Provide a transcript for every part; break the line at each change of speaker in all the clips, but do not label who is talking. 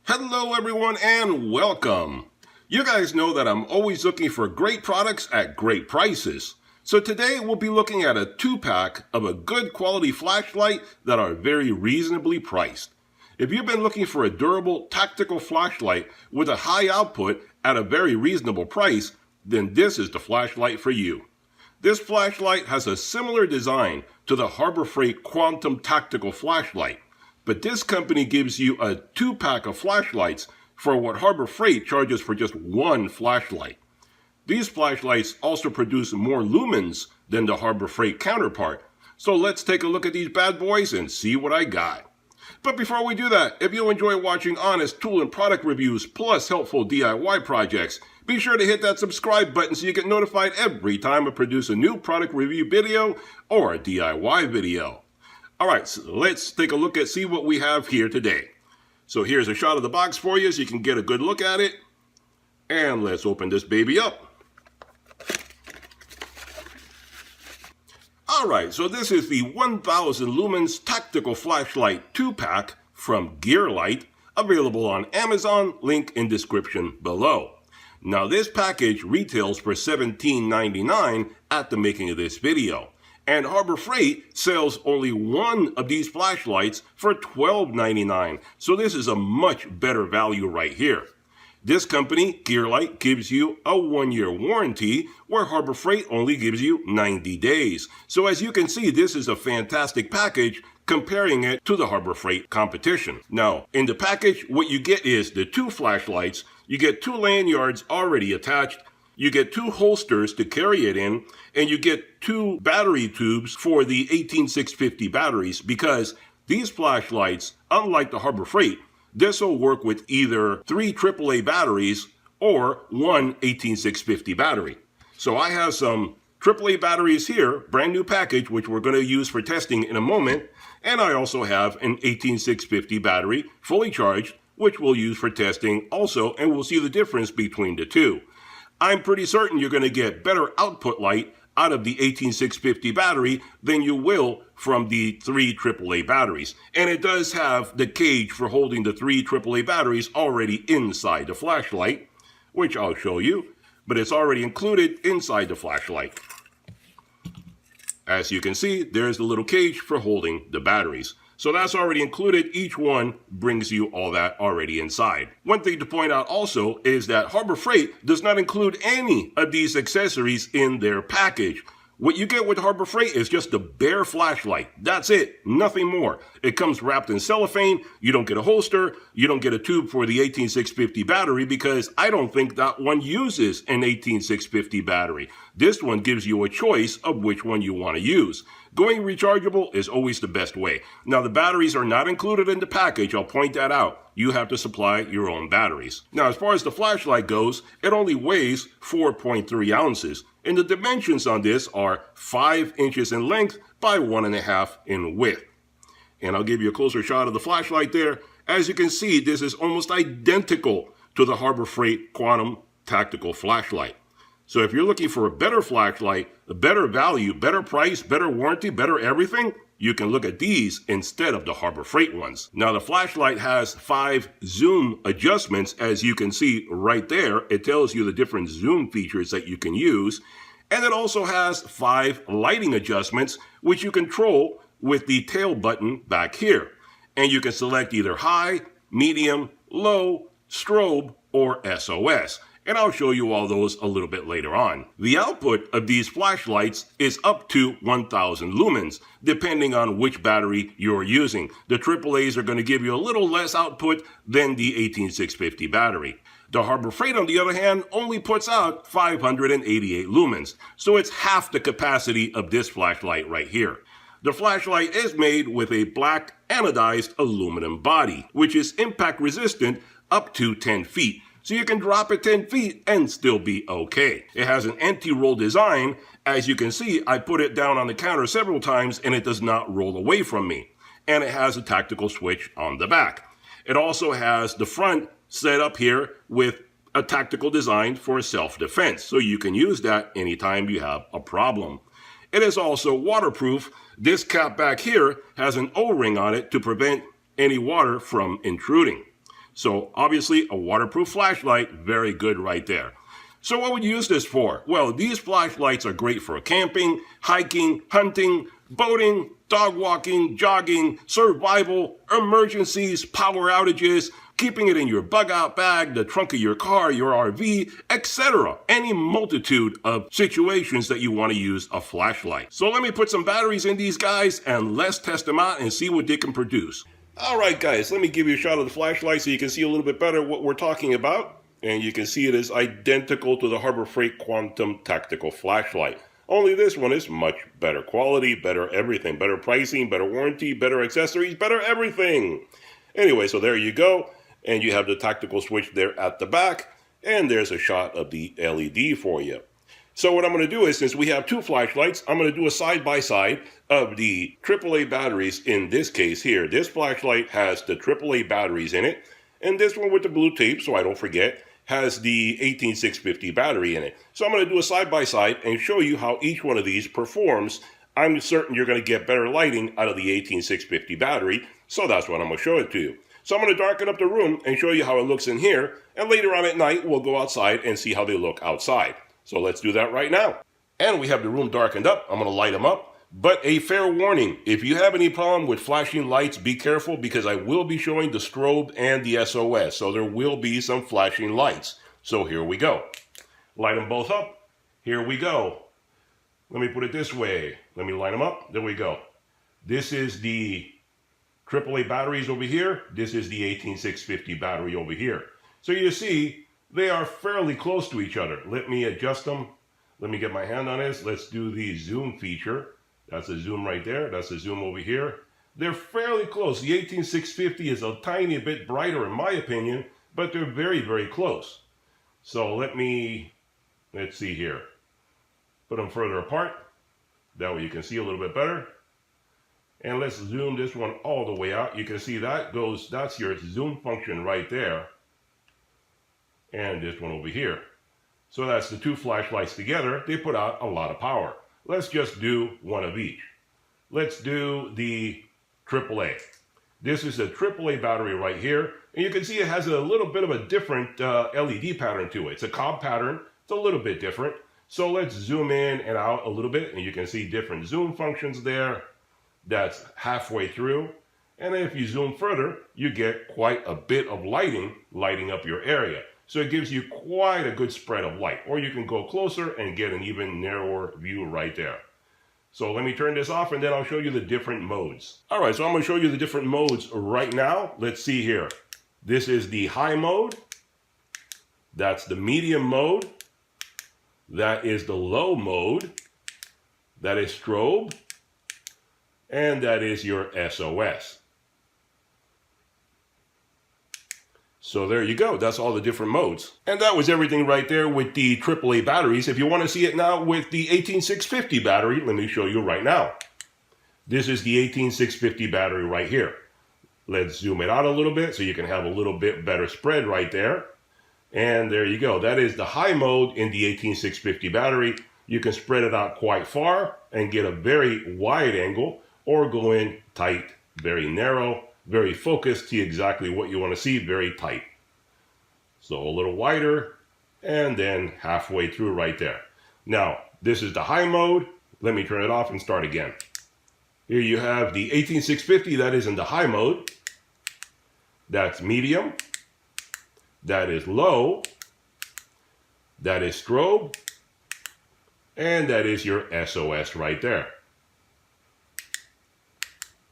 Hello everyone and welcome. You guys know that I'm always looking for great products at great prices. So today we'll be looking at a 2-pack of a good quality flashlight that are very reasonably priced. If you've been looking for a durable tactical flashlight with a high output at a very reasonable price, then this is the flashlight for you. This flashlight has a similar design to the Harbor Freight Quantum Tactical Flashlight. But this company gives you a 2-pack of flashlights for what Harbor Freight charges for just one flashlight. These flashlights also produce more lumens than the Harbor Freight counterpart. So let's take a look at these bad boys and see what I got. But before we do that, if you enjoy watching honest tool and product reviews plus helpful DIY projects, be sure to hit that subscribe button so you get notified every time I produce a new product review video or a DIY video. Alright, so let's take a look at see what we have here today. So here's a shot of the box for you so you can get a good look at it. And let's open this baby up. Alright, so this is the 1000 Lumens Tactical Flashlight 2-pack from Gearlight, available on Amazon, link in description below. Now this package retails for $17.99 at the making of this video. And Harbor Freight sells only one of these flashlights for $12.99. So this is a much better value right here. This company, Gearlight, gives you a 1-year warranty, where Harbor Freight only gives you 90 days. So as you can see, this is a fantastic package comparing it to the Harbor Freight competition. Now, in the package, what you get is the 2 flashlights. You get 2 lanyards already attached. You get 2 holsters to carry it in, and you get 2 battery tubes for the 18650 batteries, because these flashlights, unlike the Harbor Freight, this will work with either 3 AAA batteries or 1 18650 battery. So I have some AAA batteries here, brand new package, which we're going to use for testing in a moment, and I also have an 18650 battery, fully charged, which we'll use for testing also, and we'll see the difference between the two. I'm pretty certain you're going to get better output light out of the 18650 battery than you will from the 3 AAA batteries. And it does have the cage for holding the 3 AAA batteries already inside the flashlight, which I'll show you, but it's already included inside the flashlight. As you can see, there's the little cage for holding the batteries. So that's already included. Each one brings you all that already inside. One thing to point out also is that Harbor Freight does not include any of these accessories in their package. What you get with Harbor Freight is just a bare flashlight. That's it. Nothing more. It comes wrapped in cellophane. You don't get a holster. You don't get a tube for the 18650 battery, because I don't think that one uses an 18650 battery. This one gives you a choice of which one you want to use. Going rechargeable is always the best way. Now, the batteries are not included in the package. I'll point that out. You have to supply your own batteries. Now, as far as the flashlight goes, it only weighs 4.3 ounces. And the dimensions on this are 5 inches in length by 1.5 in width. And I'll give you a closer shot of the flashlight there. As you can see, this is almost identical to the Harbor Freight Quantum Tactical Flashlight. So if you're looking for a better flashlight, a better value, better price, better warranty, better everything, you can look at these instead of the Harbor Freight ones. Now, the flashlight has 5 zoom adjustments, as you can see right there. It tells you the different zoom features that you can use. And it also has 5 lighting adjustments, which you control with the tail button back here. And you can select either high, medium, low, strobe, or SOS. And I'll show you all those a little bit later on. The output of these flashlights is up to 1000 lumens, depending on which battery you're using. The AAAs are going to give you a little less output than the 18650 battery. The Harbor Freight, on the other hand, only puts out 588 lumens, so it's half the capacity of this flashlight right here. The flashlight is made with a black anodized aluminum body, which is impact resistant up to 10 feet. So you can drop it 10 feet and still be okay. It has an anti-roll design. As you can see, I put it down on the counter several times and it does not roll away from me. And it has a tactical switch on the back. It also has the front set up here with a tactical design for self-defense. So you can use that anytime you have a problem. It is also waterproof. This cap back here has an O-ring on it to prevent any water from intruding. So obviously a waterproof flashlight, very good right there. So what would you use this for? Well, these flashlights are great for camping, hiking, hunting, boating, dog walking, jogging, survival, emergencies, power outages, keeping it in your bug out bag, the trunk of your car, your RV, etc. Any multitude of situations that you want to use a flashlight. So let me put some batteries in these guys and let's test them out and see what they can produce. Alright guys, let me give you a shot of the flashlight so you can see a little bit better what we're talking about. And you can see it is identical to the Harbor Freight Quantum Tactical Flashlight. Only this one is much better quality, better everything, better pricing, better warranty, better accessories, better everything. Anyway, so there you go. And you have the tactical switch there at the back. And there's a shot of the LED for you. So what I'm going to do is, since we have two flashlights, I'm going to do a side-by-side of the AAA batteries in this case here. This flashlight has the AAA batteries in it. And this one with the blue tape, so I don't forget, has the 18650 battery in it. So I'm going to do a side-by-side and show you how each one of these performs. I'm certain you're going to get better lighting out of the 18650 battery, so that's what I'm going to show it to you. So I'm going to darken up the room and show you how it looks in here, and later on at night we'll go outside and see how they look outside. So let's do that right now. And we have the room darkened up. I'm going to light them up. But a fair warning, if you have any problem with flashing lights, be careful because I will be showing the strobe and the SOS. So there will be some flashing lights. So here we go. Light them both up. Here we go. Let me put it this way. Let me light them up. There we go. This is the AAA batteries over here. This is the 18650 battery over here. So you see, they are fairly close to each other. Let me adjust them. Let me get my hand on this. Let's do the zoom feature. That's a zoom right there. That's a zoom over here. They're fairly close. The 18650 is a tiny bit brighter in my opinion, but they're very, very close. So let's see here. Put them further apart. That way you can see a little bit better. And let's zoom this one all the way out. You can see that's your zoom function right there. And this one over here. So that's the two flashlights together. They put out a lot of power. Let's just do one of each. Let's do the AAA. This is a AAA battery right here. And you can see it has a little bit of a different LED pattern to it. It's a cob pattern. It's a little bit different. So let's zoom in and out a little bit. And you can see different zoom functions there. That's halfway through. And then if you zoom further, you get quite a bit of lighting up your area. So it gives you quite a good spread of light. Or you can go closer and get an even narrower view right there. So let me turn this off and then I'll show you the different modes. Alright, so I'm going to show you the different modes right now. Let's see here. This is the high mode. That's the medium mode. That is the low mode. That is strobe. And that is your SOS. So there you go. That's all the different modes. And that was everything right there with the AAA batteries. If you want to see it now with the 18650 battery, let me show you right now. This is the 18650 battery right here. Let's zoom it out a little bit so you can have a little bit better spread right there. And there you go. That is the high mode in the 18650 battery. You can spread it out quite far and get a very wide angle, or go in tight, very narrow, very focused, see exactly what you want to see, very tight. So a little wider, and then halfway through right there. Now, this is the high mode. Let me turn it off and start again. Here you have the 18650, that is in the high mode. That's medium. That is low. That is strobe. And that is your SOS right there.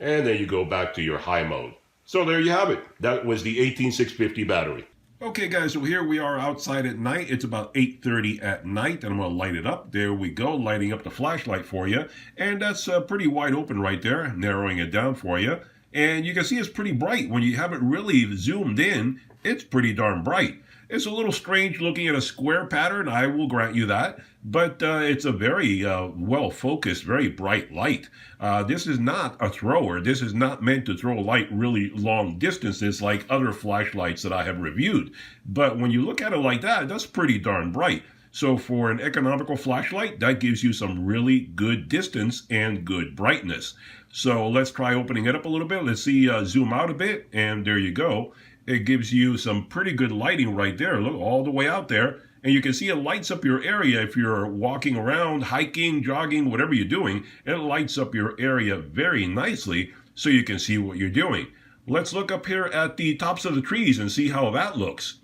And then you go back to your high mode. So there you have it. That was the 18650 battery. Okay guys, so here we are outside at night. It's about 8:30 at night, and I'm going to light it up. There we go, lighting up the flashlight for you. And that's pretty wide open right there, narrowing it down for you. And you can see it's pretty bright. When you have it really zoomed in, it's pretty darn bright. It's a little strange looking at a square pattern, I will grant you that, but it's a very well-focused, very bright light. This is not a thrower. This is not meant to throw light really long distances like other flashlights that I have reviewed. But when you look at it like that, that's pretty darn bright. So for an economical flashlight, that gives you some really good distance and good brightness. So let's try opening it up a little bit. Let's see, zoom out a bit, and there you go. it gives you some pretty good lighting right there. Look, all the way out there. And you can see it lights up your area if you're walking around, hiking, jogging, whatever you're doing. It lights up your area very nicely so you can see what you're doing. Let's look up here at the tops of the trees and see how that looks.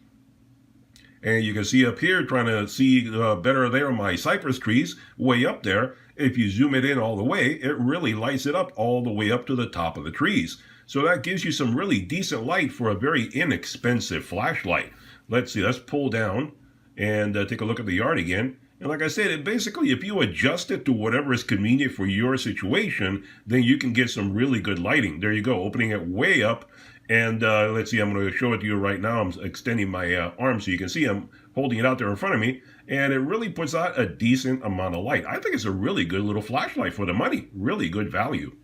And you can see up here, trying to see better there, my cypress trees way up there. If you zoom it in all the way, it really lights it up all the way up to the top of the trees. So that gives you some really decent light for a very inexpensive flashlight. Let's see, let's pull down and take a look at the yard again. And like I said, basically, if you adjust it to whatever is convenient for your situation, then you can get some really good lighting. There you go, opening it way up. And let's see, I'm going to show it to you right now. I'm extending my arm so you can see I'm holding it out there in front of me. And it really puts out a decent amount of light. I think it's a really good little flashlight for the money. Really good value.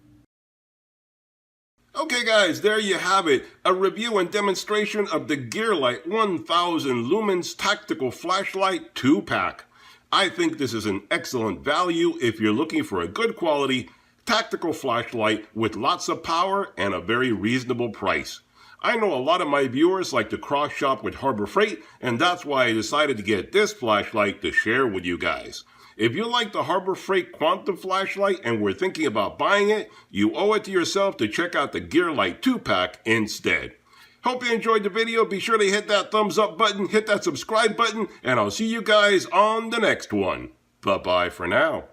Okay guys, there you have it, a review and demonstration of the Gearlight 1000 Lumens Tactical Flashlight 2-pack. I think this is an excellent value if you're looking for a good quality tactical flashlight with lots of power and a very reasonable price. I know a lot of my viewers like to cross shop with Harbor Freight, and that's why I decided to get this flashlight to share with you guys. If you like the Harbor Freight Quantum flashlight and were thinking about buying it, you owe it to yourself to check out the Gearlight 2-pack instead. Hope you enjoyed the video. Be sure to hit that thumbs up button, hit that subscribe button, and I'll see you guys on the next one. Bye-bye for now.